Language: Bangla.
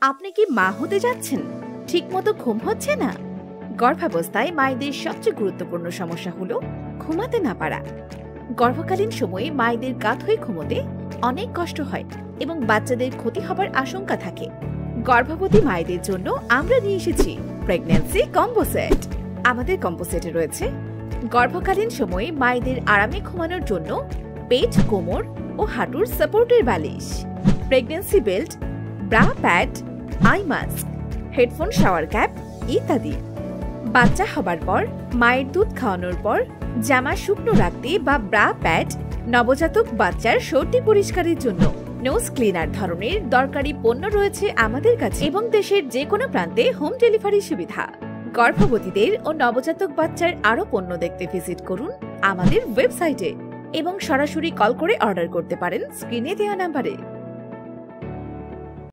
আপনি কি মা হতে যাচ্ছেন, ঠিকমতো ঘুম হচ্ছে না? গর্ভাবস্থায় মায়েদের সবচেয়ে গুরুত্বপূর্ণ সমস্যা হলো ঘুমাতে না পারা। গর্ভকালীন সময়ে মায়েদের কাত হয়ে ঘুমোতে অনেক কষ্ট হয় এবং বাচ্চাদের ক্ষতি হবার আশঙ্কা থাকে। গর্ভবতী মায়েদের জন্য আমরা নিয়ে এসেছি প্রেগন্যান্সি কম্বো সেট। আমাদের কম্বো সেটে রয়েছে গর্ভকালীন সময়ে মায়েদের আরামে ঘুমানোর জন্য পেট, কোমর ও হাঁটুর সাপোর্টের বালিশ, pregnancy belt, bra pad, eye mask, headphone, shower cap ইত্যাদি। বাচ্চা হবার পর মায়ের দুধ খাওয়ানোর পর জামা শুকনো রাখতে বা ব্রা প্যাড, নবজাতক বাচ্চার সর্দি পরিষ্কারের জন্য নোজ ক্লিনার ধরনের দরকারি পণ্য রয়েছে আমাদের কাছে এবং দেশের যে কোনো প্রান্তে হোম ডেলিভারি সুবিধা। গর্ভবতীদের ও নবজাতক বাচ্চার আরো পণ্য দেখতে ভিজিট করুন আমাদের ওয়েবসাইটে এবং সরাসরি কল করে অর্ডার করতে পারেন স্ক্রিনে দেওয়া নাম্বারে।